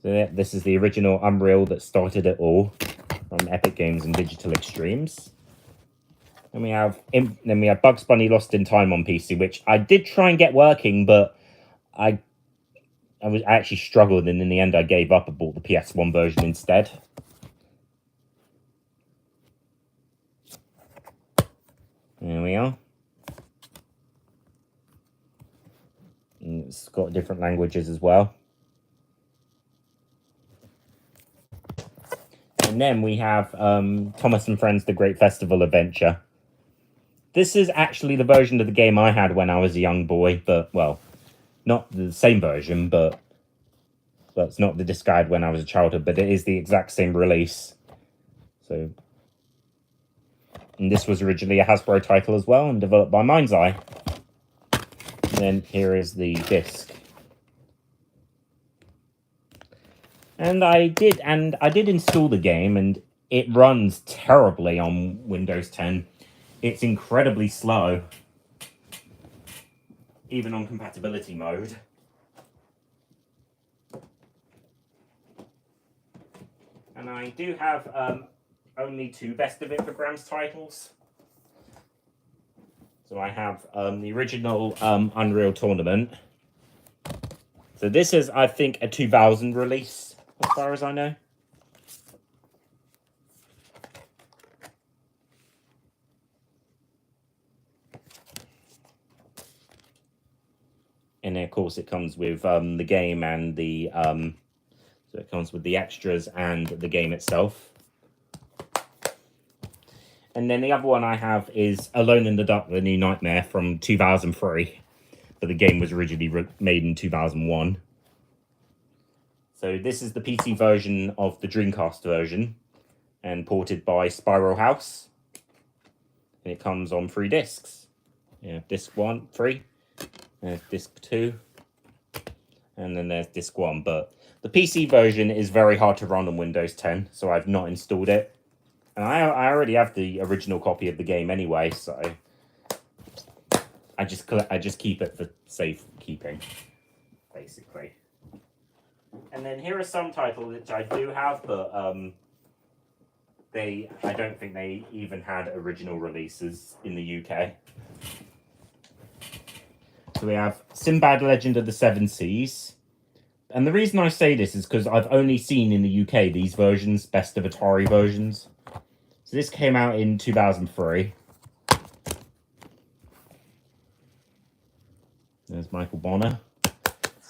So yeah, this is the original Unreal that started it all, from Epic Games and Digital Extremes. Then we have Bugs Bunny Lost in Time on PC, which I did try and get working, but I actually struggled, and in the end I gave up and bought the PS1 version instead. There we are. And it's got different languages as well. And then we have Thomas and Friends, The Great Festival Adventure. This is actually the version of the game I had when I was a young boy, but, well, not the same version, but it's not the disc I had when I was a childhood, but it is the exact same release. So, and this was originally a Hasbro title as well, and developed by Mind's Eye. And then here is the disc. And I did install the game, and it runs terribly on Windows 10. It's incredibly slow, even on compatibility mode. And I do have only 2 Best of Infogrames titles. So I have the original Unreal Tournament. So this is, I think, a 2000 release, as far as I know. And then, of course, it comes with the game and the so it comes with the extras and the game itself. And then the other one I have is Alone in the Dark, The New Nightmare from 2003. But the game was originally made in 2001. So this is the PC version of the Dreamcast version, and ported by Spiral House. And it comes on 3 discs. Yeah, disc 1, 3. There's disc 2. And then there's disc 1. But the PC version is very hard to run on Windows 10, so I've not installed it. And I already have the original copy of the game anyway, so I just keep it for safekeeping, basically. And then here are some titles which I do have, but I don't think they even had original releases in the UK. So we have Sinbad Legend of the Seven Seas. And the reason I say this is because I've only seen in the UK these versions, Best of Atari versions. So this came out in 2003. There's Michael Bonner.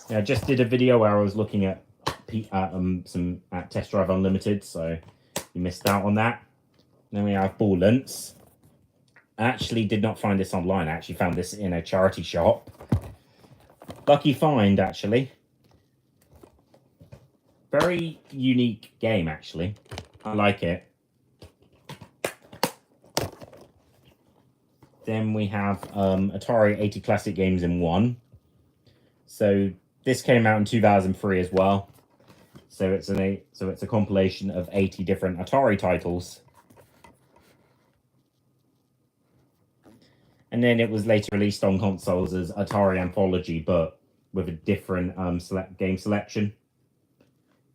Yeah, I just did a video where I was looking at Test Drive Unlimited, so you missed out on that. Then we have Ball Lance. I actually did not find this online. I actually found this in a charity shop. Lucky find, actually. Very unique game, actually. I like it. Then we have Atari 80 Classic Games in 1. So this came out in 2003 as well. So it's a compilation of 80 different Atari titles. And then it was later released on consoles as Atari Anthology, but with a different game selection.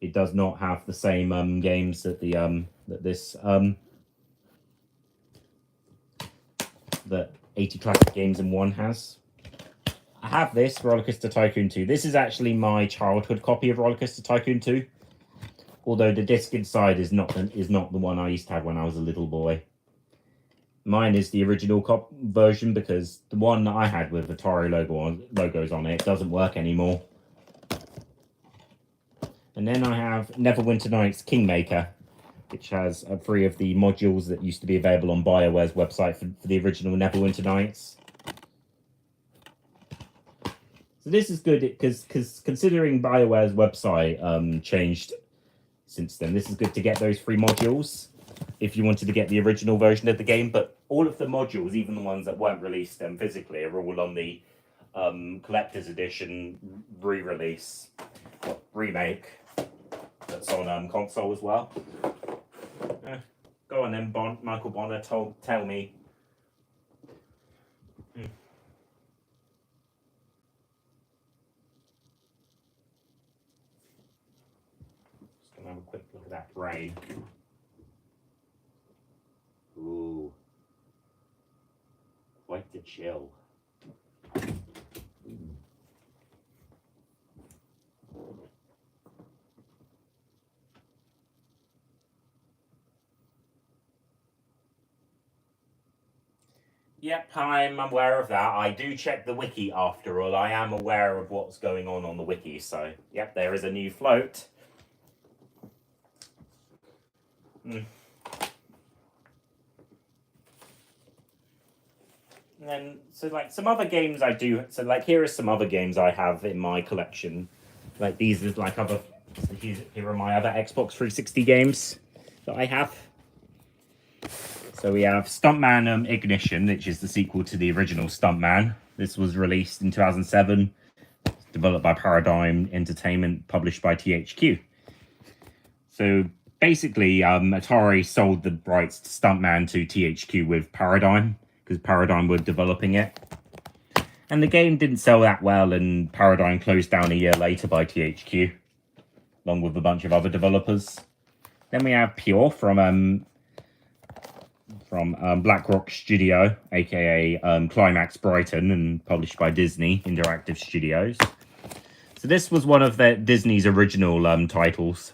It does not have the same games that that 80 Classic Games in 1 has. I have this Roller Coaster Tycoon 2. This is actually my childhood copy of Roller Coaster Tycoon 2. Although the disc inside is not the one I used to have when I was a little boy. Mine is the original version because the one that I had with Atari logos on it doesn't work anymore. And then I have Neverwinter Nights Kingmaker, which has 3 of the modules that used to be available on BioWare's website for the original Neverwinter Nights. So this is good because considering BioWare's website changed since then, this is good to get those 3 modules if you wanted to get the original version of the game. But all of the modules, even the ones that weren't released physically, are all on the collector's edition re-release, remake that's on console as well. Go on then, Michael Bonner, tell me. Just gonna have a quick look at that brain. Ooh, quite the chill. Yep, I'm aware of that. I do check the wiki after all. I am aware of what's going on the wiki. So, yep, there is a new float. And then, so like some other games I do. So like here are some other games I have in my collection. Like these is like other. So here are my other Xbox 360 games that I have. So we have Stuntman Ignition, which is the sequel to the original Stuntman. This was released in 2007, developed by Paradigm Entertainment, published by THQ. So basically, Atari sold the rights to Stuntman to THQ with Paradigm, because Paradigm were developing it. And the game didn't sell that well, and Paradigm closed down a year later by THQ, along with a bunch of other developers. Then we have Pure from BlackRock Studio, aka Climax Brighton, and published by Disney Interactive Studios. So this was one of Disney's original titles.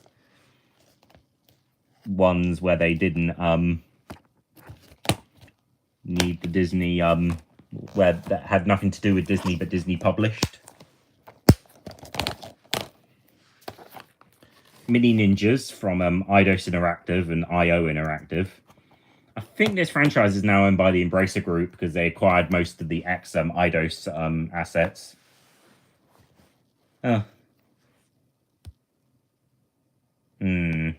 Ones where they didn't need the Disney, where that had nothing to do with Disney, but Disney published. Mini Ninjas from Eidos Interactive and IO Interactive. I think this franchise is now owned by the Embracer Group because they acquired most of the Eidos assets. Oh. Let's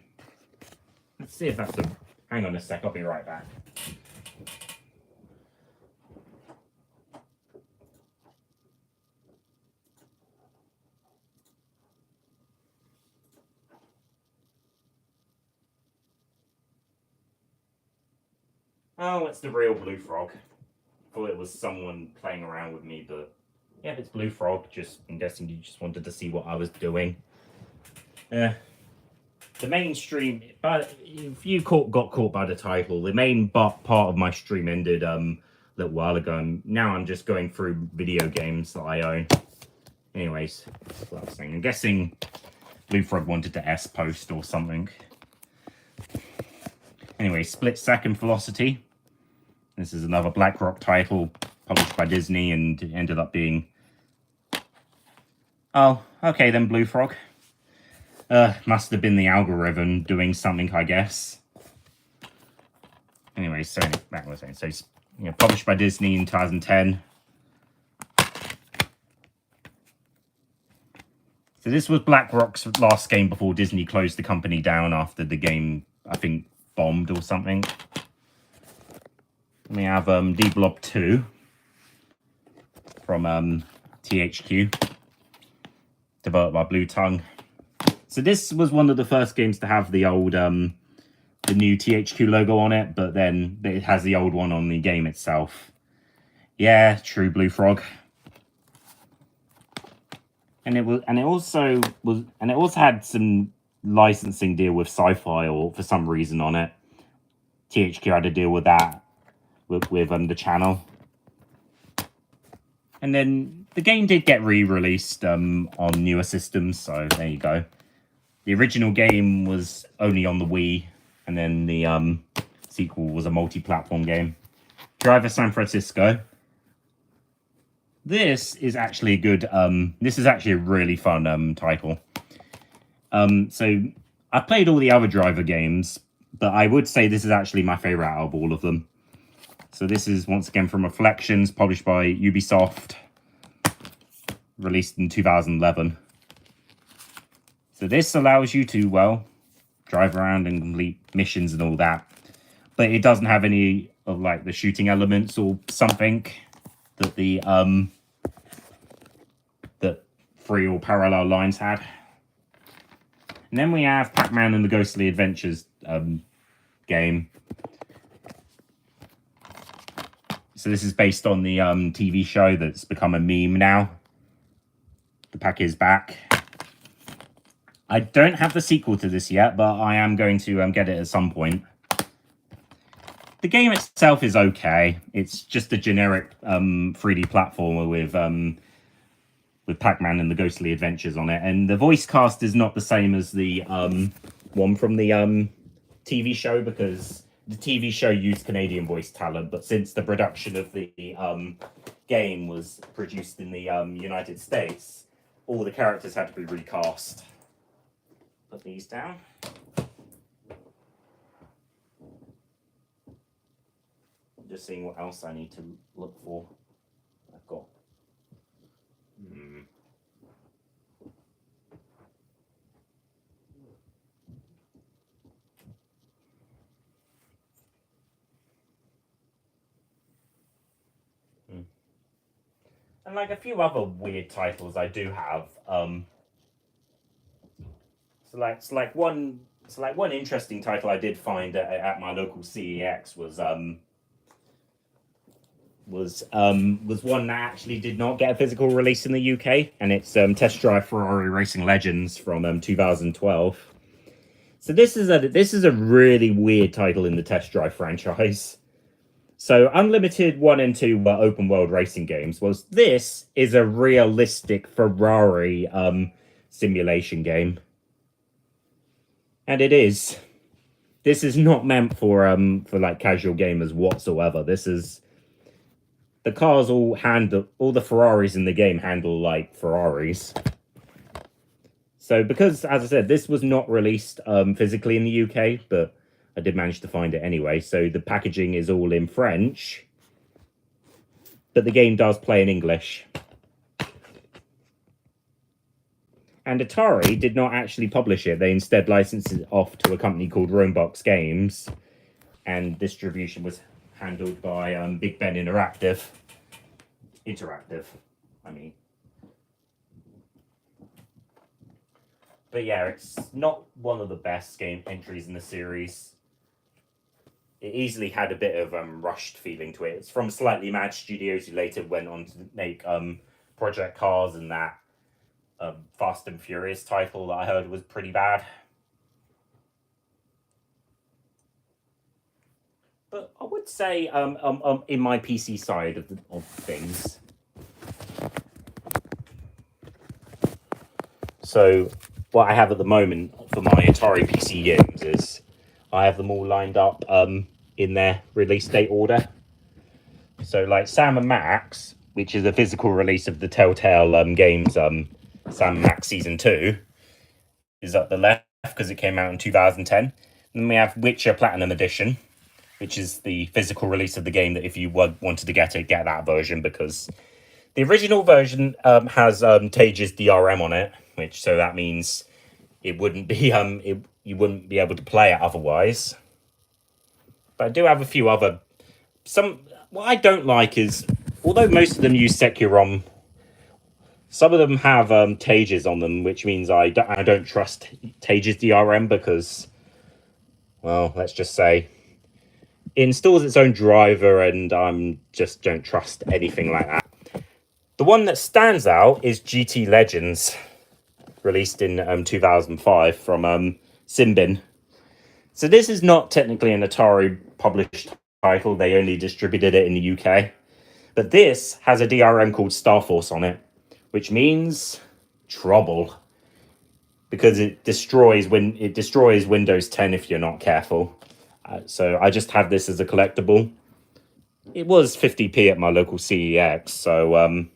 see if that's a... Hang on a sec, I'll be right back. Oh, it's the real Blue Frog. Thought it was someone playing around with me, but yeah, it's Blue Frog. I'm guessing you just wanted to see what I was doing. The mainstream, but if you got caught by the title, the main part of my stream ended a little while ago, and now I'm just going through video games that I own. Anyways, that's what I was saying. I'm guessing Blue Frog wanted to S-post or something. Anyway, Split Second Velocity. This is another BlackRock title published by Disney and ended up being... Oh, okay then, Blue Frog. Must have been the algorithm doing something, I guess. Anyway, so that was it. So, published by Disney in 2010. So this was BlackRock's last game before Disney closed the company down after the game, I think, bombed or something. We have D-Blob 2 from THQ, developed by Blue Tongue. So this was one of the first games to have the old, the new THQ logo on it, but then it has the old one on the game itself. Yeah, true, Blue Frog. And it also had some licensing deal with Sci-Fi, or for some reason on it. THQ had to deal with that with the channel. And then the game did get re-released on newer systems, so there you go. The original game was only on the Wii, and then the sequel was a multi-platform game. Driver San Francisco. This is actually a good, this is actually a really fun title. So I played all the other Driver games, but I would say this is actually my favorite out of all of them. So this is once again from Reflections, published by Ubisoft, released in 2011. So this allows you to, well, drive around and complete missions and all that, but it doesn't have any of like the shooting elements or something that the that free or parallel lines had. And then we have Pac-Man and the Ghostly Adventures game. So this is based on the TV show that's become a meme now. The Pac is back. I don't have the sequel to this yet, but I am going to get it at some point. The game itself is okay. It's just a generic 3D platformer with Pac-Man and the Ghostly Adventures on it. And the voice cast is not the same as the one from the TV show, because the TV show used Canadian voice talent, but since the production of the game was produced in the United States, all the characters had to be recast. Put these down. Just seeing what else I need to look for. I've got. And like a few other weird titles I do have. So one interesting title I did find at my local CEX was one that actually did not get a physical release in the UK, and it's Test Drive Ferrari Racing Legends from 2012. So this is a really weird title in the Test Drive franchise. So Unlimited 1 and 2 were open world racing games. Well, this is a realistic Ferrari simulation game. And it is. This is not meant for like casual gamers whatsoever. This is, the cars all the Ferraris in the game handle like Ferraris. So because, as I said, this was not released physically in the UK, but I did manage to find it anyway. So the packaging is all in French, but the game does play in English. And Atari did not actually publish it. They instead licensed it off to a company called Romebox Games, and distribution was handled by Big Ben Interactive. But yeah, it's not one of the best game entries in the series. It easily had a bit of rushed feeling to it. It's from Slightly Mad Studios, who later went on to make Project Cars and that Fast and Furious title that I heard was pretty bad. But I would say in my PC side of things. So what I have at the moment for my Atari Pc Games is I have them all lined up in their release date order. So like Sam and Max, which is a physical release of the Telltale games, Sam and Max Season 2, is up the left because it came out in 2010. Then we have Witcher Platinum Edition, which is the physical release of the game, that if you wanted to get it, get that version, because the original version has Tage's DRM on it, so that means it wouldn't be you wouldn't be able to play it otherwise. But I do have a few other what I don't like is, although most of them use Securom, some of them have Tages on them, which means I don't trust Tages DRM because, well, let's just say, it installs its own driver and just don't trust anything like that. The one that stands out is GT Legends, released in 2005 from Simbin. So this is not technically an Atari published title. They only distributed it in the UK. But this has a DRM called Starforce on it, which means trouble, because it destroys Windows 10 if you're not careful. So I just have this as a collectible. It was 50p at my local CEX, so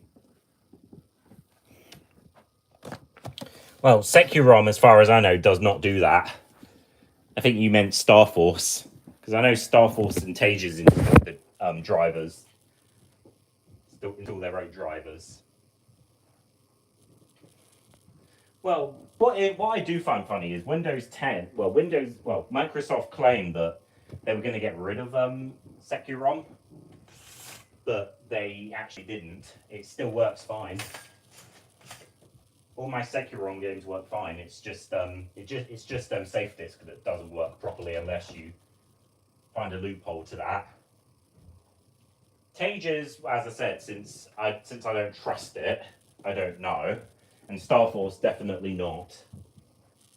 well, Securom, as far as I know, does not do that. I think you meant Starforce, because I know Starforce and Tages install the drivers. Install their own drivers. Well, what I do find funny is Windows 10. Microsoft claimed that they were going to get rid of Securom, but they actually didn't. It still works fine. All my Securom games work fine. It's just Safe Disk that doesn't work properly unless you find a loophole to that. Tages, as I said, since I don't trust it, I don't know, and Starforce definitely not.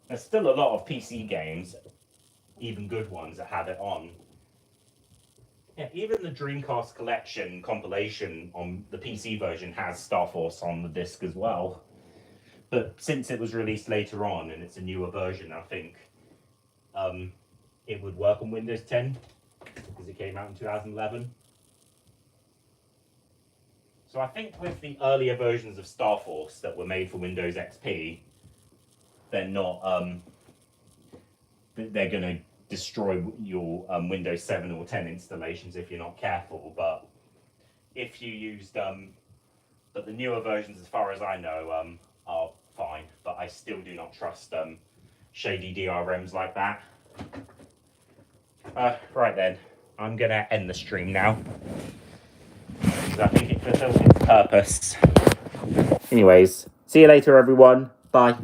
There's still a lot of PC games, even good ones, that have it on. Yeah, even the Dreamcast Collection compilation on the PC version has Starforce on the disc as well. But since it was released later on and it's a newer version, I think it would work on Windows 10 because it came out in 2011. So I think with the earlier versions of Starforce that were made for Windows XP, they're not they're going to destroy your Windows 7 or 10 installations if you're not careful. But if you used but the newer versions, as far as I know, are fine. But I still do not trust shady DRMs like that. Right then, I'm going to end the stream now, because I think it fulfills its purpose. Anyways, see you later, everyone. Bye.